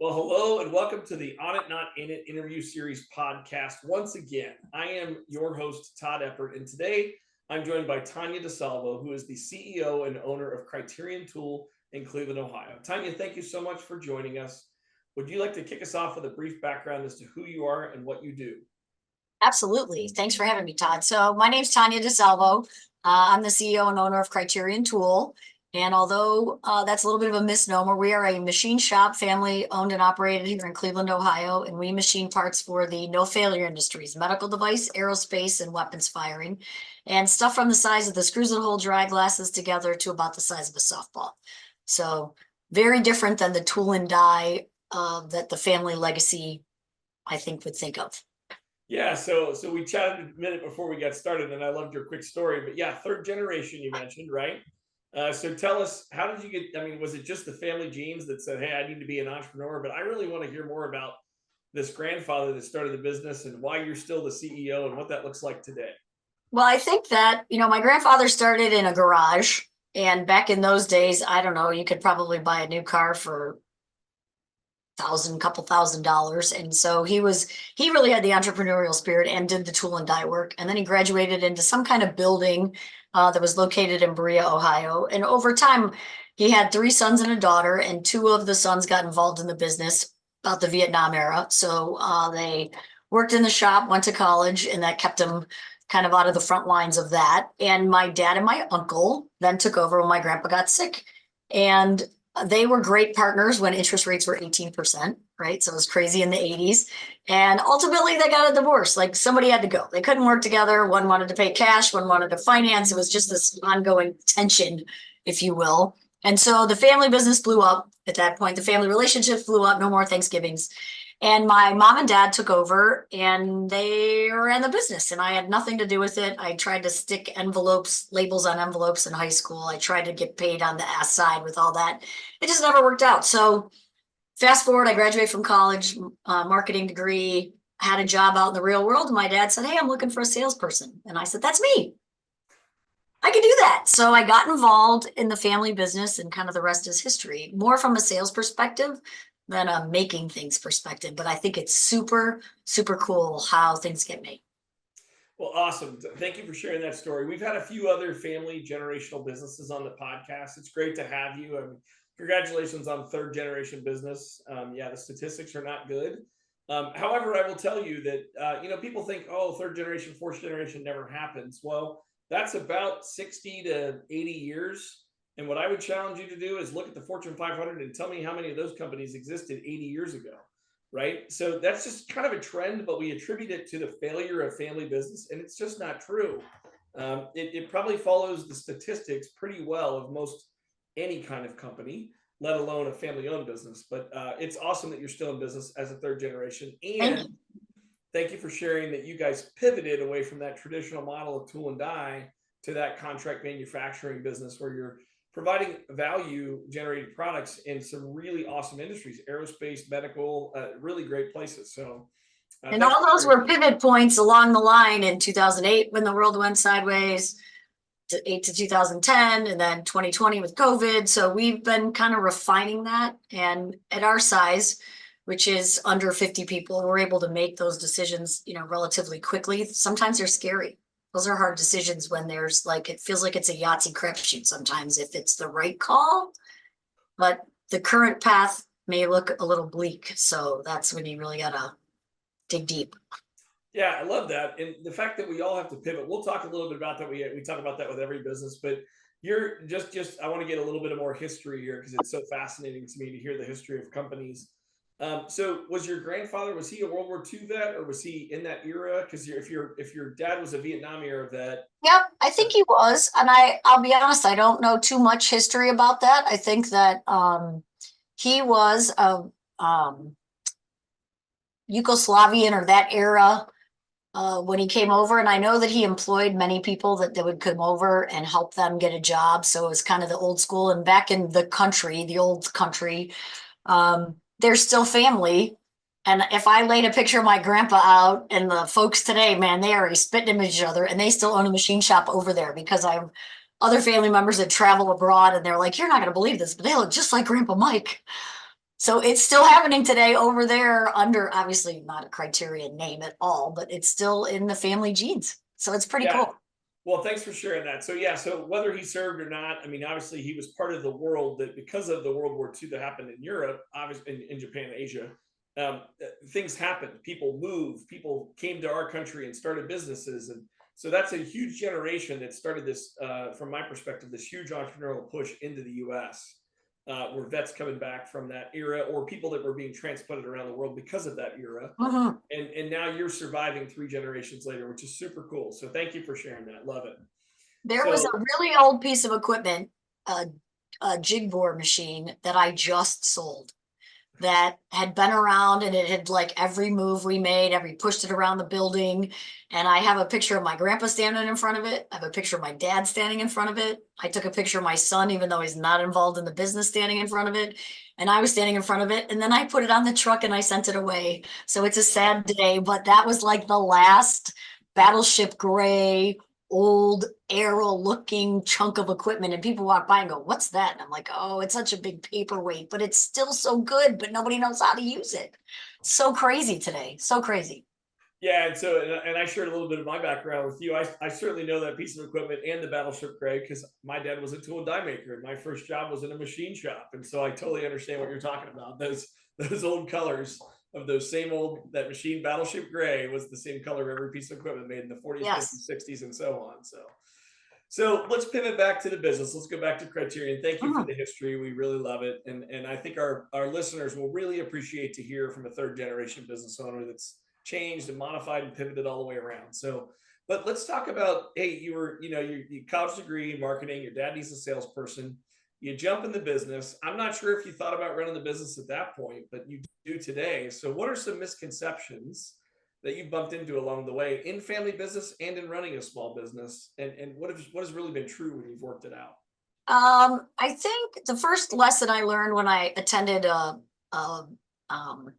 Well, hello and welcome to the On It Not In It interview series podcast. Once again, I am your host, Todd Eppert, and today I'm joined by Tanya DiSalvo, who is the CEO and owner of Criterion Tool in Cleveland, Ohio. Tanya, thank you so much for joining us. Would you like to kick us off with a brief background as to who you are and what you do? Absolutely. Thanks for having me, Todd. So my name's Tanya DiSalvo. I'm the CEO and owner of Criterion Tool. And although that's a little bit of a misnomer, we are a machine shop, family owned and operated here in Cleveland, Ohio. And we machine parts for the no failure industries, medical device, aerospace, and weapons firing. And stuff from the size of the screws that hold dry glasses together to about the size of a softball. So very different than the tool and die that the family legacy, I think, would think of. Yeah, so we chatted a minute before we got started, and I loved your quick story. But yeah, third generation you mentioned, right? So tell us, how did you get? I mean, was it just the family genes that said, "Hey, I need to be an entrepreneur"? But I really want to hear more about this grandfather that started the business and why you're still the CEO and what that looks like today. Well, I think that, my grandfather started in a garage. And back in those days, I don't know, you could probably buy a new car for couple $1,000. And so he really had the entrepreneurial spirit and did the tool and die work. And then he graduated into some kind of building that was located in Berea, Ohio. And over time, he had 3 sons and a daughter, and 2 of the sons got involved in the business about the Vietnam era. So they worked in the shop, went to college, and that kept him kind of out of the front lines of that. And my dad and my uncle then took over when my grandpa got sick. And they were great partners when interest rates were 18%, right? So it was crazy in the 80s. And ultimately they got a divorce. Like, somebody had to go. They couldn't work together. One wanted to pay cash, one wanted to finance. It was just this ongoing tension, if you will. And so the family business blew up at that point. The family relationship blew up. No more Thanksgivings. And my mom and dad took over and they ran the business, and I had nothing to do with it. I tried to stick labels on envelopes in high school. I tried to get paid on the ass side with all that. It just never worked out. So fast forward, I graduated from college, marketing degree, had a job out in the real world. And my dad said, "Hey, I'm looking for a salesperson." And I said, "That's me. I could do that." So I got involved in the family business, and kind of the rest is history, more from a sales perspective than a making things perspective. But I think it's super, super cool how things get made. Well, awesome. Thank you for sharing that story. We've had a few other family generational businesses on the podcast. It's great to have you. I mean, congratulations on third generation business. Yeah, the statistics are not good. However, I will tell you that, people think, oh, third generation, fourth generation never happens. Well, that's about 60 to 80 years. And what I would challenge you to do is look at the Fortune 500 and tell me how many of those companies existed 80 years ago, right? So that's just kind of a trend, but we attribute it to the failure of family business, and it's just not true. It probably follows the statistics pretty well of most any kind of company, let alone a family-owned business. But it's awesome that you're still in business as a third generation. And thank you for sharing that you guys pivoted away from that traditional model of tool and die to that contract manufacturing business where you're providing value generated products in some really awesome industries, aerospace, medical, really great places. So, and all those were pivot points along the line in 2008 when the world went sideways, to 2010, and then 2020 with COVID. So we've been kind of refining that. And at our size, which is under 50 people, we're able to make those decisions, relatively quickly. Sometimes they're scary. Those are hard decisions when there's it feels like it's a Yahtzee crapshoot sometimes if it's the right call, but the current path may look a little bleak. So that's when you really gotta dig deep. Yeah, I love that. And the fact that we all have to pivot, we'll talk a little bit about that. We talk about that with every business, but you're I want to get a little bit of more history here because it's so fascinating to me to hear the history of companies. So was your grandfather, was he a World War II vet, or was he in that era? Because if your dad was a Vietnam era vet. Yep, I think he was. And I'll be honest, I don't know too much history about that. I think that he was a Yugoslavian or that era when he came over. And I know that he employed many people that would come over and help them get a job. So it was kind of the old school. And back in the old country, they're still family. And if I laid a picture of my grandpa out and the folks today, man, they are spitting at each other, and they still own a machine shop over there because I have other family members that travel abroad and they're like, "You're not going to believe this, but they look just like Grandpa Mike." So it's still happening today over there under, obviously not a Criterion name at all, but it's still in the family genes. So it's pretty Yeah. cool. Well, thanks for sharing that. So yeah, so whether he served or not, I mean, obviously he was part of the world that, because of the World War II that happened in Europe, obviously in Japan, Asia, things happened. People moved. People came to our country and started businesses, and so that's a huge generation that started this. From my perspective, this huge entrepreneurial push into the U.S. Were vets coming back from that era, or people that were being transplanted around the world because of that era. Mhm. And now you're surviving 3 generations later, which is super cool. So thank you for sharing that. Love it. There was So a really old piece of equipment, a jig bore machine that I just sold, that had been around, and it had, like, every move we made, every pushed it around the building. And I have a picture of my grandpa standing in front of it. I have a picture of my dad standing in front of it. I took a picture of my son, even though he's not involved in the business, standing in front of it. And I was standing in front of it. And then I put it on the truck and I sent it away. So it's a sad day, but that was like the last battleship gray, old arrow looking chunk of equipment, and people walk by and go, "What's that?" And I'm like, "Oh, it's such a big paperweight, but it's still so good, but nobody knows how to use it." So crazy today, so crazy. yeah, and so and I shared a little bit of my background with you. I certainly know that piece of equipment and the battleship gray because my dad was a tool and die maker, and my first job was in a machine shop, and so I totally understand what you're talking about. Those old colors of those same old, that machine battleship gray was the same color of every piece of equipment made in the 40s, Yes. 50s, 60s, and so on. So let's pivot back to the business. Let's go back to Criterion. Thank you for Mhm. the history. We really love it. And I think our listeners will really appreciate to hear from a third generation business owner that's changed and modified and pivoted all the way around. So, but let's talk about, hey, you were, you college degree in marketing, your dad needs a salesperson. You jump in the business. I'm not sure if you thought about running the business at that point, but you do today. So what are some misconceptions that you bumped into along the way in family business and in running a small business, and what has really been true when you've worked it out? I think the first lesson I learned when I attended a um,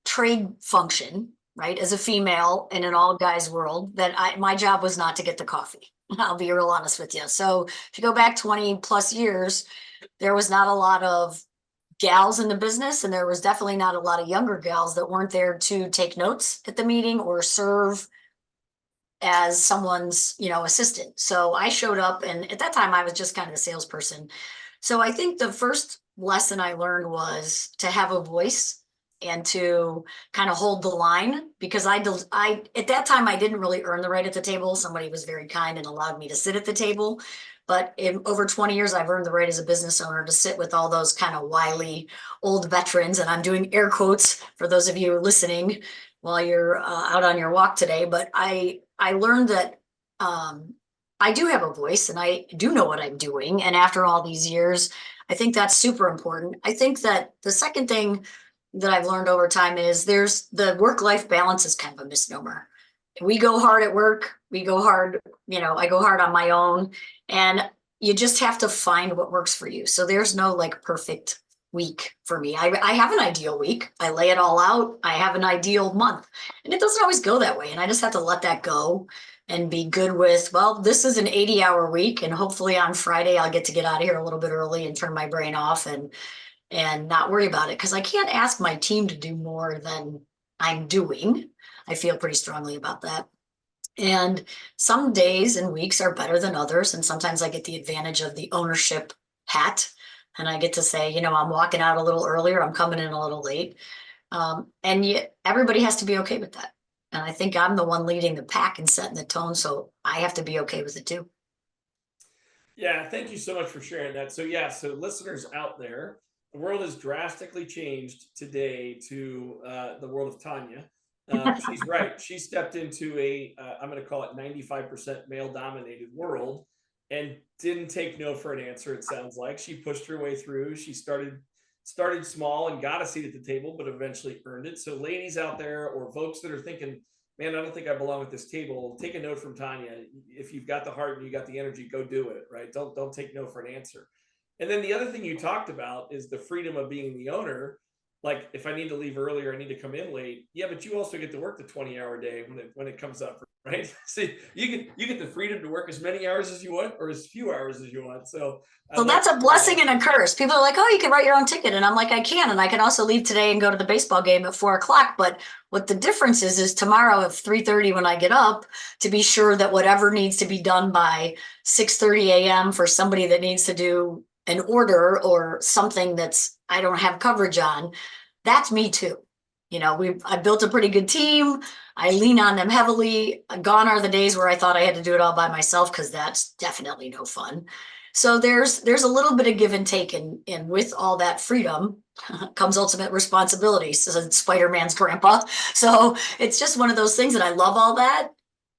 trade function, right, as a female in an all guys world, that my job was not to get the coffee. I'll be real honest with you. So if you go back 20 plus years, there was not a lot of gals in the business, and there was definitely not a lot of younger gals that weren't there to take notes at the meeting or serve as someone's, assistant. So I showed up, and at that time I was just kind of a salesperson. So I think the first lesson I learned was to have a voice and to kind of hold the line, because I at that time I didn't really earn the right at the table. Somebody was very kind and allowed me to sit at the table. But in over 20 years, I've earned the right as a business owner to sit with all those kind of wily old veterans. And I'm doing air quotes for those of you listening while you're out on your walk today. But I learned that I do have a voice and I do know what I'm doing. And after all these years, I think that's super important. I think that the second thing that I've learned over time is there's the work-life balance is kind of a misnomer. We go hard at work, we go hard, I go hard on my own, and you just have to find what works for you. So there's no like perfect week for me. I have an ideal week. I lay it all out. I have an ideal month. And it doesn't always go that way. And I just have to let that go and be good with, well, this is an 80-hour week. And hopefully on Friday, I'll get to get out of here a little bit early and turn my brain off and not worry about it. Because I can't ask my team to do more than I'm doing. I feel pretty strongly about that. And some days and weeks are better than others. And sometimes I get the advantage of the ownership hat. And I get to say, I'm walking out a little earlier, I'm coming in a little late. And yet everybody has to be okay with that. And I think I'm the one leading the pack and setting the tone. So I have to be okay with it too. Yeah, thank you so much for sharing that. So yeah, so listeners out there, the world has drastically changed today to the world of Tanya. She's right. She stepped into I'm going to call it 95% male dominated world, and didn't take no for an answer. It sounds like she pushed her way through. She started small and got a seat at the table, but eventually earned it. So ladies out there, or folks that are thinking, man, I don't think I belong at this table, take a note from Tanya. If you've got the heart and you got the energy, go do it, right? Don't take no for an answer. And then the other thing you talked about is the freedom of being the owner. Like, if I need to leave earlier, I need to come in late. Yeah, but you also get to work the 20-hour day when it comes up, right? So you get the freedom to work as many hours as you want or as few hours as you want. So I So love that's a hearing blessing that. and a curse. People are like, oh, you can write your own ticket. And I'm like, I can. And I can also leave today and go to the baseball game at 4 o'clock. But what the difference is tomorrow at 3:30 when I get up to be sure that whatever needs to be done by 6:30 a.m. for somebody that needs to do an order or something that's I don't have coverage on, that's me too. I built a pretty good team. I lean on them heavily. Gone are the days where I thought I had to do it all by myself because that's definitely no fun. So there's a little bit of give and take, and with all that freedom comes ultimate responsibility, says Spider-Man's grandpa. So it's just one of those things that I love all that,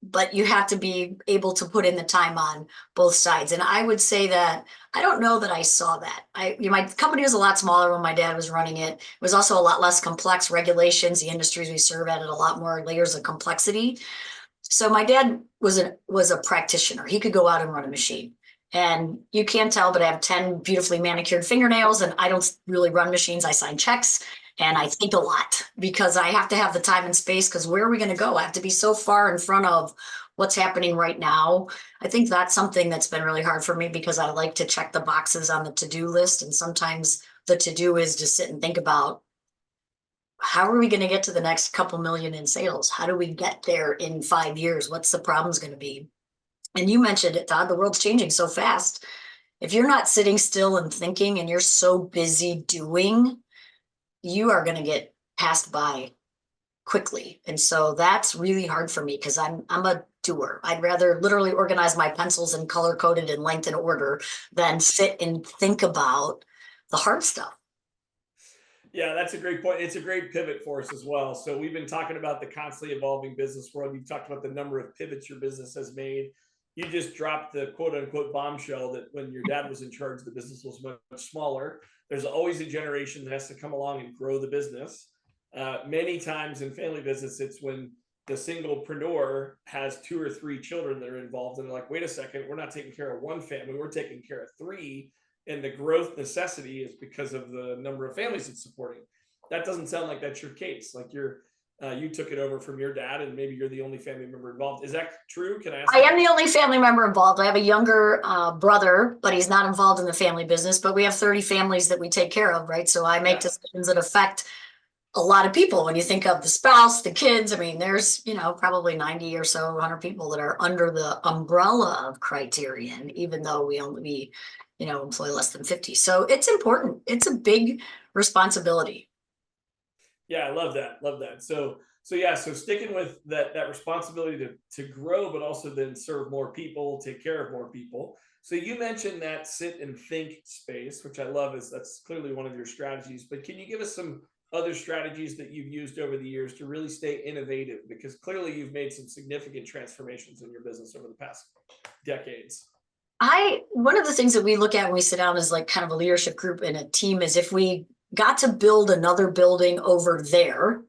but you have to be able to put in the time on both sides. And I would say that I don't know that I saw that. My company was a lot smaller when my dad was running it. It was also a lot less complex regulations. The industries we serve added a lot more layers of complexity. So my dad was a practitioner. He could go out and run a machine. And you can't tell, but I have 10 beautifully manicured fingernails, and I don't really run machines. I sign checks and I think a lot because I have to have the time and space because where are we going to go? I have to be so far in front of what's happening right now. I think that's something that's been really hard for me because I like to check the boxes on the to-do list. And sometimes the to-do is to sit and think about how are we going to get to the next couple million in sales? How do we get there in 5 years? What's the problems going to be? And you mentioned it, Todd, the world's changing so fast. If you're not sitting still and thinking and you're so busy doing, you are going to get passed by quickly. And so that's really hard for me because I'm a doer. I'd rather literally organize my pencils and color coded in length and order than sit and think about the hard stuff. Yeah, that's a great point. It's a great pivot for us as well. So we've been talking about the constantly evolving business world. You've talked about the number of pivots your business has made. You just dropped the quote unquote bombshell that when your dad was in charge, the business was much smaller. There's always a generation that has to come along and grow the business. Many times in family business, it's when the singlepreneur has 2 or 3 children that are involved, and they're like, wait a second, we're not taking care of one family, we're taking care of three, and the growth necessity is because of the number of families it's supporting. That doesn't sound like that's your case. Like you took it over from your dad, and maybe you're the only family member involved. Is that true? Can I ask? I am the only family member involved. I have a younger brother, but he's not involved in the family business. But we have 30 families that we take care of, right? So I make Yeah. decisions that affect a lot of people. When you think of the spouse, the kids, I mean, there's, probably 90 or so, 100 people that are under the umbrella of Criterion, even though we only, employ less than 50. So it's important. It's a big responsibility. Yeah, I love that. Love that. So yeah, so sticking with that responsibility to grow, but also then serve more people, take care of more people. So you mentioned that sit and think space, which I love, is that's clearly one of your strategies. But can you give us some other strategies that you've used over the years to really stay innovative? Because clearly you've made some significant transformations in your business over the past decades. One of the things that we look at when we sit down as like kind of a leadership group and a team is if we got to build another building over there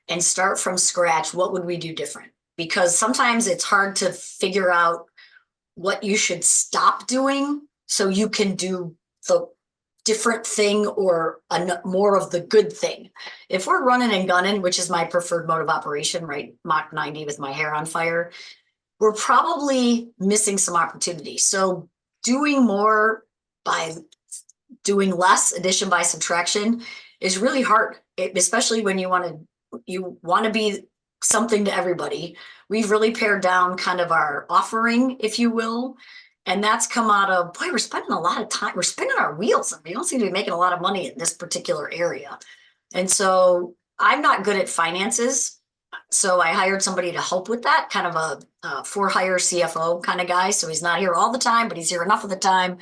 and start from scratch, what would we do different? Because sometimes it's hard to figure out what you should stop doing so you can do the different thing or more of the good thing. If we're running and gunning, which is my preferred mode of operation, right? Mach 90 with my hair on fire, we're probably missing some opportunities. So doing more by doing less, addition by subtraction, is really hard, especially when you want to be something to everybody. We've really pared down kind of our offering, if you will. And that's come out of, boy, we're spending a lot of time, we're spinning our wheels, and we don't seem to be making a lot of money in this particular area. And so I'm not good at finances. So I hired somebody to help with that, kind of a for-hire CFO kind of guy. So he's not here all the time, but he's here enough of the time,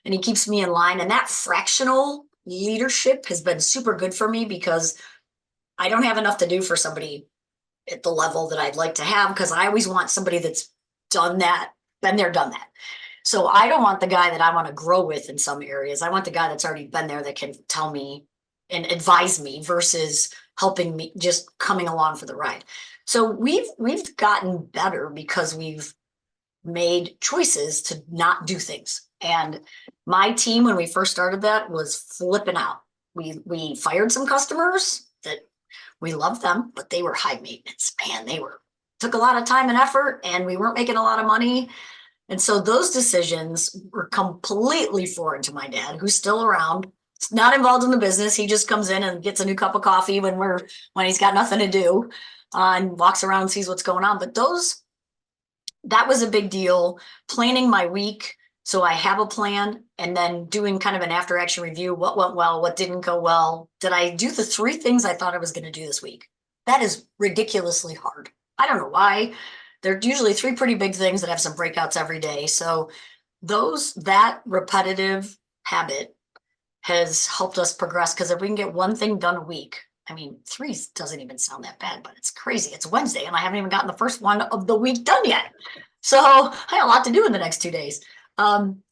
and he keeps me in line. And that fractional leadership has been super good for me because I don't have enough to do for somebody at the level that I'd like to have, because I always want somebody that's done that, been there, done that. So I don't want the guy that I want to grow with in some areas. I want the guy that's already been there that can tell me and advise me versus helping me, just coming along for the ride. So we've gotten better because we've made choices to not do things. And my team, when we first started that, was flipping out. We fired some customers that we loved them, but they were high maintenance. Man, they were took a lot of time and effort, and we weren't making a lot of money. And so those decisions were completely foreign to my dad, who's still around. He's not involved in the business. He just comes in and gets a new cup of coffee when he's got nothing to do, and walks around and sees what's going on. But that was a big deal. Planning my week so I have a plan, and then doing kind of an after action review. What went well? What didn't go well? Did I do the 3 things I thought I was going to do this week? That is ridiculously hard. I don't know why. There are usually 3 pretty big things that have some breakouts every day. So that repetitive habit has helped us progress, because if we can get 1 thing done a week, I mean, 3 doesn't even sound that bad, but it's crazy. It's Wednesday and I haven't even gotten the first one of the week done yet. So I have a lot to do in the next 2 days.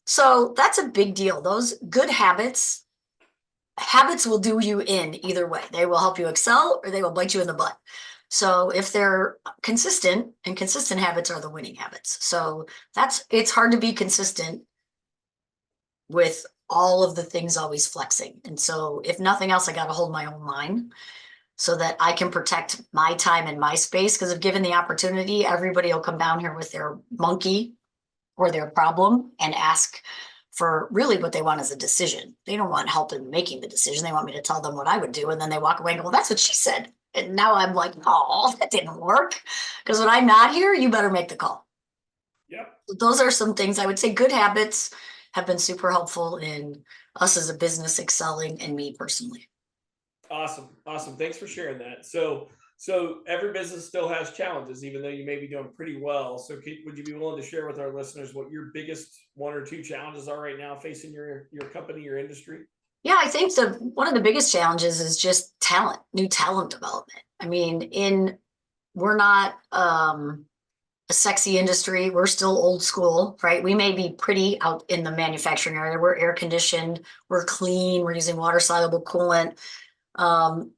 So that's a big deal. Those good habits will do you in either way. They will help you excel, or they will bite you in the butt. So if they're consistent, and consistent habits are the winning habits. So it's hard to be consistent with all of the things always flexing. And so if nothing else, I got to hold my own line so that I can protect my time and my space. Because if given the opportunity, everybody will come down here with their monkey or their problem and ask for really what they want is a decision. They don't want help in making the decision. They want me to tell them what I would do. And then they walk away and go, well, that's what she said. And now I'm like, oh, that didn't work. Because when I'm not here, you better make the call. Yep. Those are some things I would say good habits have been super helpful in us as a business excelling, and me personally. Awesome. Awesome. Thanks for sharing that. So every business still has challenges, even though you may be doing pretty well. So would you be willing to share with our listeners what your biggest 1 or 2 challenges are right now facing your company, your industry? Yeah, I think one of the biggest challenges is just new talent development. I mean, we're not a sexy industry. We're still old school, right? We may be pretty out in the manufacturing area. We're air conditioned, we're clean, we're using water soluble coolant.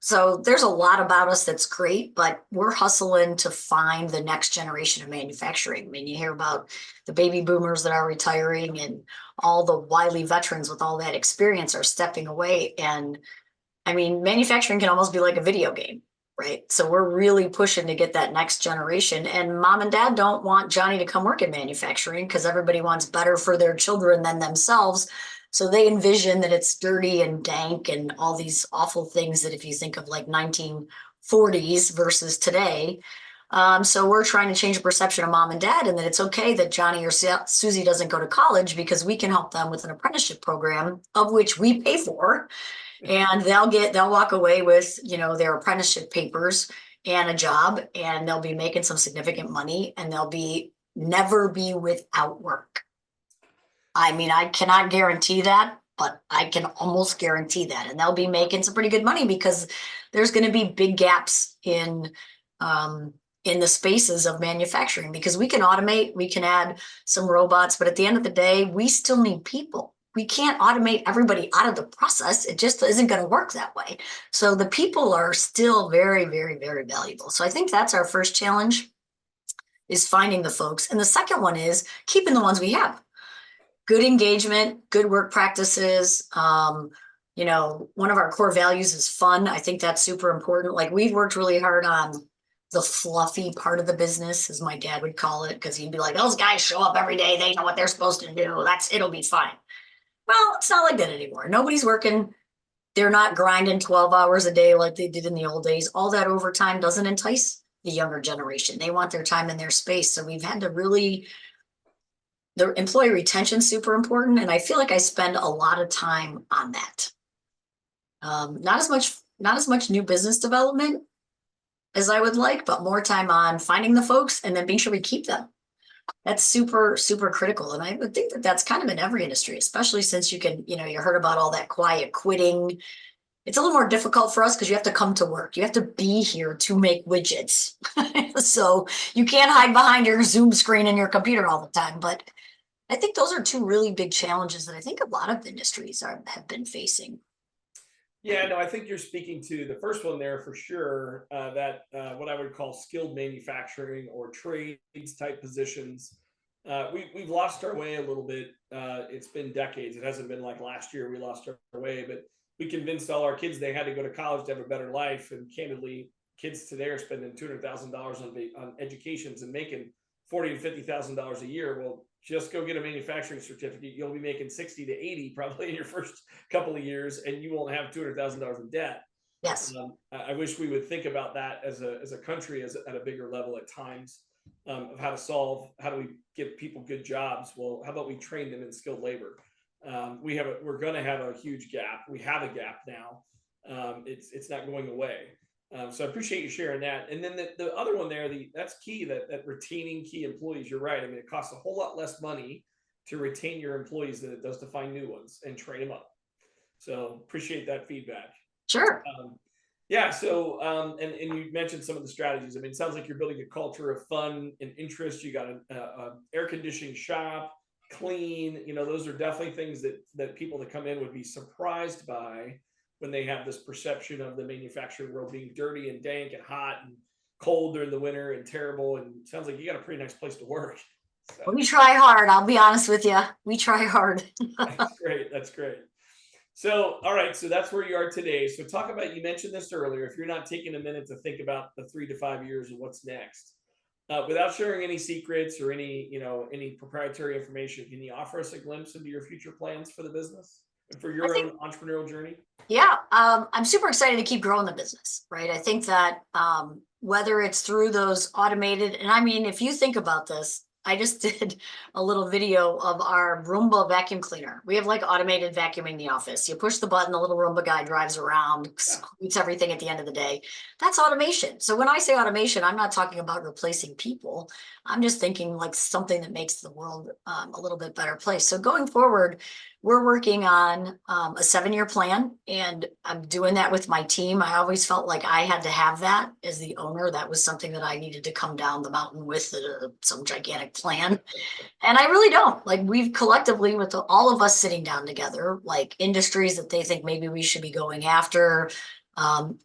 So there's a lot about us that's great, but we're hustling to find the next generation of manufacturing. I mean, you hear about the baby boomers that are retiring, and all the wily veterans with all that experience are stepping away. And I mean, manufacturing can almost be like a video game, right? So we're really pushing to get that next generation. And mom and dad don't want Johnny to come work in manufacturing, because everybody wants better for their children than themselves. So they envision that it's dirty and dank and all these awful things that if you think of like 1940s versus today. So we're trying to change the perception of mom and dad, and that it's okay that Johnny or Susie doesn't go to college, because we can help them with an apprenticeship program, of which we pay for. And they'll walk away with, their apprenticeship papers and a job, and they'll be making some significant money, and they'll never be without work. I mean, I cannot guarantee that, but I can almost guarantee that. And they'll be making some pretty good money, because there's going to be big gaps in the spaces of manufacturing, because we can automate, we can add some robots, but at the end of the day, we still need people. We can't automate everybody out of the process. It just isn't going to work that way. So the people are still very, very, very valuable. So I think that's our first challenge, is finding the folks. And the second one is keeping the ones we have. Good engagement, good work practices. One of our core values is fun. I think that's super important. Like, we've worked really hard on the fluffy part of the business, as my dad would call it, because he'd be like, those guys show up every day. They know what they're supposed to do. It'll be fine. Well, it's not like that anymore. Nobody's working. They're not grinding 12 hours a day like they did in the old days. All that overtime doesn't entice the younger generation. They want their time and their space. So we've had to the employee retention is super important. And I feel like I spend a lot of time on that. Not as much new business development as I would like, but more time on finding the folks and then being sure we keep them. That's super, super critical. And I would think that that's kind of in every industry, especially since you heard about all that quiet quitting. It's a little more difficult for us because you have to come to work. You have to be here to make widgets. So you can't hide behind your Zoom screen and your computer all the time. But I think those are 2 really big challenges that I think a lot of industries have been facing. Yeah, no, I think you're speaking to the first one there for sure, that what I would call skilled manufacturing or trades type positions. We've lost our way a little bit. It's been decades. It hasn't been like last year we lost our way, but we convinced all our kids they had to go to college to have a better life. And candidly, kids today are spending $200,000 on educations and making $40,000 to $50,000 a year. Well, just go get a manufacturing certificate. You'll be making 60 to 80 probably in your first couple of years, and you won't have $200,000 in debt. Yes. I wish we would think about that as a country at a bigger level at times, of how do we give people good jobs? Well, how about we train them in skilled labor? We're going to have a huge gap. We have a gap now. It's not going away. So I appreciate you sharing that. And then the other one there, that's key, that retaining key employees. You're right. I mean, it costs a whole lot less money to retain your employees than it does to find new ones and train them up. So appreciate that feedback. Sure. Yeah. So, and you mentioned some of the strategies. I mean, it sounds like you're building a culture of fun and interest. You got an air conditioning shop, clean. Those are definitely things that people that come in would be surprised by when they have this perception of the manufacturing world being dirty and dank and hot and cold during the winter and terrible. And it sounds like you got a pretty nice place to work. So. We try hard. I'll be honest with you. We try hard. That's great. That's great. So, all right. So that's where you are today. So talk about, you mentioned this earlier, if you're not taking a minute to think about the 3 to 5 years of what's next, without sharing any secrets or any proprietary information, can you offer us a glimpse into your future plans for the business and for your own entrepreneurial journey? Yeah. I'm super excited to keep growing the business, right? I think that whether it's through those automated, and I mean, if you think about this, I just did a little video of our Roomba vacuum cleaner. We have like automated vacuuming the office. You push the button, the little Roomba guy drives around, eats everything at the end of the day. That's automation. So when I say automation, I'm not talking about replacing people. I'm just thinking like something that makes the world a little bit better place. So going forward, we're working on a 7-year plan, and I'm doing that with my team. I always felt like I had to have that as the owner. That was something that I needed to come down the mountain with, some gigantic plan. And I really don't. Like, we've collectively, with all of us sitting down together, like industries that they think maybe we should be going after,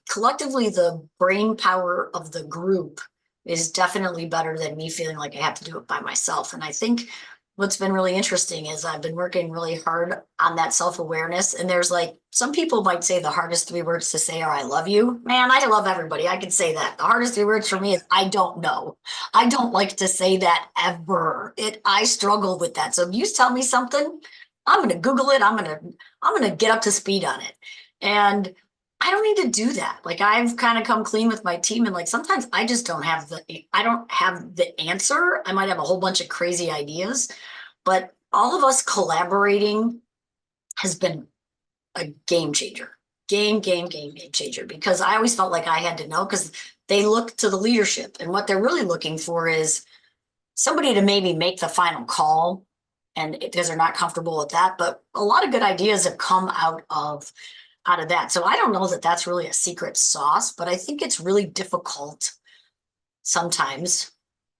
collectively, the brain power of the group is definitely better than me feeling like I have to do it by myself. And I think what's been really interesting is I've been working really hard on that self-awareness. And there's like, some people might say the hardest 3 words to say are "I love you." Man, I love everybody. I can say that. The hardest 3 words for me is "I don't know." I don't like to say that ever. I struggle with that. So if you tell me something, I'm going to Google it. I'm going to get up to speed on it. And I don't need to do that. Like, I've kind of come clean with my team, and like sometimes I just don't have the answer. I might have a whole bunch of crazy ideas, but all of us collaborating has been a game changer. Game changer, because I always felt like I had to know, because they look to the leadership, and what they're really looking for is somebody to maybe make the final call, and because they're not comfortable with that. But a lot of good ideas have come out of that. So I don't know that that's really a secret sauce, but I think it's really difficult sometimes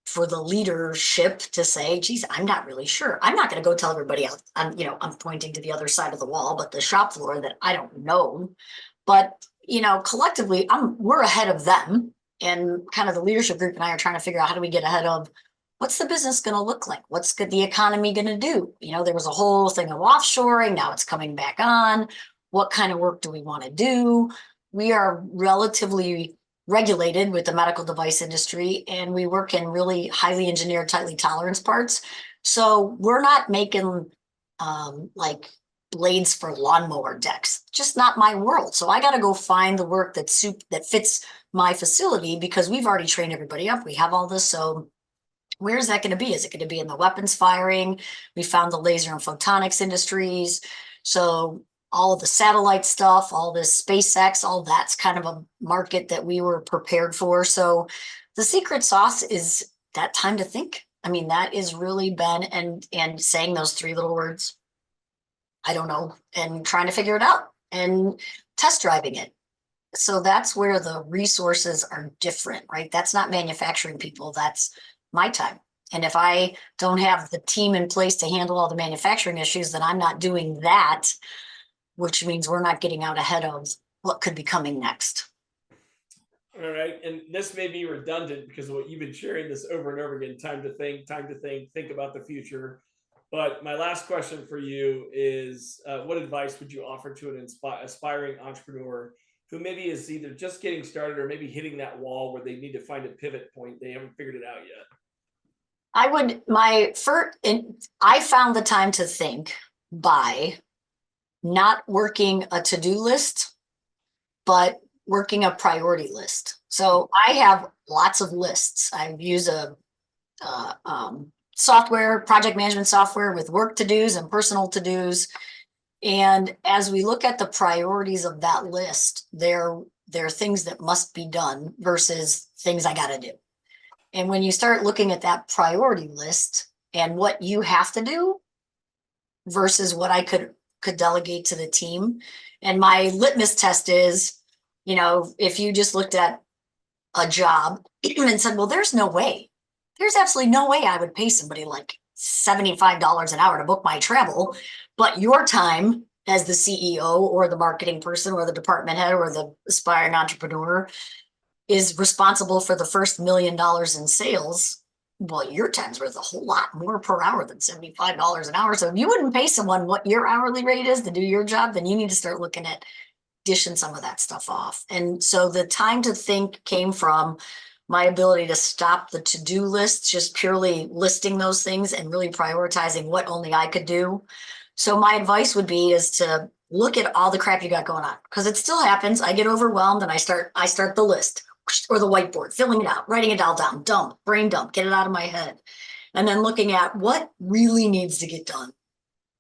for the leadership to say, geez, I'm not really sure. I'm not going to go tell everybody else. I'm pointing to the other side of the wall, but the shop floor, that I don't know. But, collectively, we're ahead of them, and kind of the leadership group and I are trying to figure out how do we get ahead of what's the business going to look like? What's the economy going to do? There was a whole thing of offshoring. Now it's coming back on. What kind of work do we want to do? We are relatively regulated with the medical device industry, and we work in really highly engineered, tightly tolerance parts. So we're not making like blades for lawnmower decks. Just not my world. So I got to go find the work that fits my facility, because we've already trained everybody up. We have all this. So where's that going to be? Is it going to be in the weapons firing? We found the laser and photonics industries. So all of the satellite stuff, all this SpaceX, all that's kind of a market that we were prepared for. So the secret sauce is that time to think. I mean, that is really been, and saying those 3 little words, I don't know, and trying to figure it out and test driving it. So that's where the resources are different, right? That's not manufacturing people. That's my time. And if I don't have the team in place to handle all the manufacturing issues, then I'm not doing that, which means we're not getting out ahead of what could be coming next. All right. And this may be redundant because what you've been sharing this over and over again, time to think about the future. But my last question for you is, what advice would you offer to an aspiring entrepreneur who maybe is either just getting started or maybe hitting that wall where they need to find a pivot point? They haven't figured it out yet. I found the time to think by not working a to-do list, but working a priority list. So I have lots of lists. I use a software, project management software with work to-dos and personal to-dos. And as we look at the priorities of that list, there are things that must be done versus things I got to do. And when you start looking at that priority list and what you have to do versus what I could delegate to the team, and my litmus test is, if you just looked at a job and said, well, there's absolutely no way I would pay somebody like $75 an hour to book my travel, but your time as the CEO or the marketing person or the department head or the aspiring entrepreneur is responsible for the first $1 million in sales. Well, your time's worth a whole lot more per hour than $75 an hour. So if you wouldn't pay someone what your hourly rate is to do your job, then you need to start looking at dishing some of that stuff off. And so the time to think came from my ability to stop the to-do list, just purely listing those things and really prioritizing what only I could do. So my advice would be is to look at all the crap you got going on, because it still happens. I get overwhelmed and I start the list or the whiteboard, filling it out, writing it all down, brain dump, get it out of my head. And then looking at what really needs to get done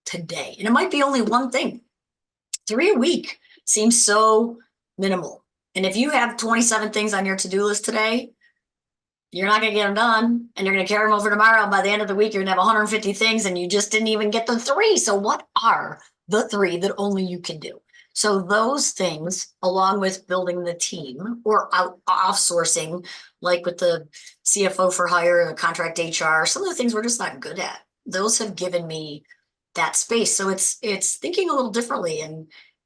today. And it might be only one thing. 3 a week seems so minimal. And if you have 27 things on your to-do list today, you're not going to get them done, and you're going to carry them over tomorrow. And by the end of the week, you're going to have 150 things and you just didn't even get the 3. So what are the 3 that only you can do? So those things, along with building the team or outsourcing, like with the CFO for hire, the contract HR, some of the things we're just not good at, those have given me that space. So it's thinking a little differently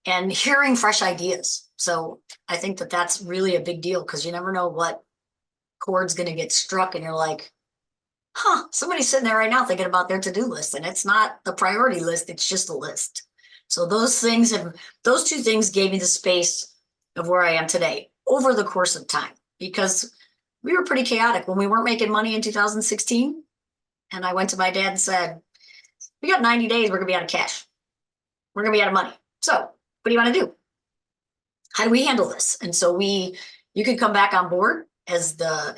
and hearing fresh ideas. So I think that that's really a big deal, because you never know what chord's going to get struck and you're like, somebody's sitting there right now thinking about their to-do list, and it's not the priority list, it's just a list. So those 2 things gave me the space of where I am today over the course of time, because we were pretty chaotic when we weren't making money in 2016. And I went to my dad and said, we got 90 days, we're gonna be out of cash, we're gonna be out of money. So what do you want to do? How do we handle this? And so you can come back on board as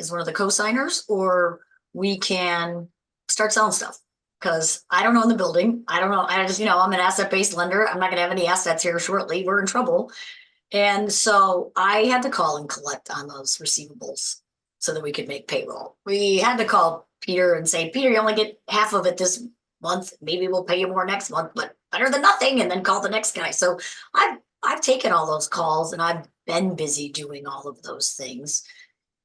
one of the co-signers, or we can start selling stuff, because I don't own the building. I don't know. I just, I'm an asset-based lender. I'm not going to have any assets here shortly. We're in trouble. And so I had to call and collect on those receivables so that we could make payroll. We had to call Peter and say, Peter, you only get half of it this month. Maybe we'll pay you more next month, but better than nothing. And then call the next guy. So I've taken all those calls, and I've been busy doing all of those things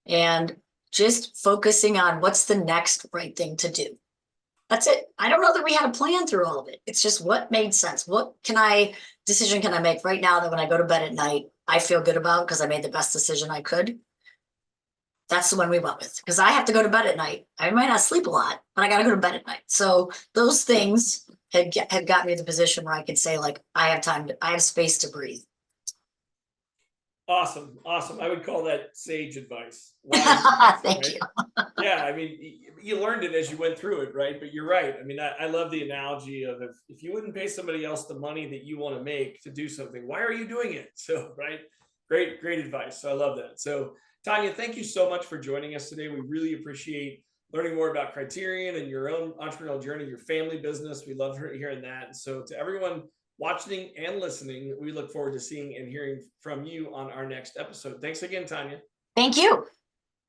and just focusing on what's the next right thing to do. That's it. I don't know that we had a plan through all of it. It's just what made sense. What decision can I make right now that when I go to bed at night, I feel good about because I made the best decision I could? That's the one we went with, because I have to go to bed at night. I might not sleep a lot, but I got to go to bed at night. So those things had got me in the position where I could say, like, I have space to breathe. Awesome. I would call that sage advice. Thank you. Yeah, I mean, you learned it as you went through it, right? But you're right. I mean, I love the analogy of if you wouldn't pay somebody else the money that you want to make to do something, why are you doing it? So, right? Great advice. So I love that. So Tanya, thank you so much for joining us today. We really appreciate learning more about Criterion and your own entrepreneurial journey, your family business. We love hearing that. And so to everyone watching and listening, we look forward to seeing and hearing from you on our next episode. Thanks again, Tanya. Thank you.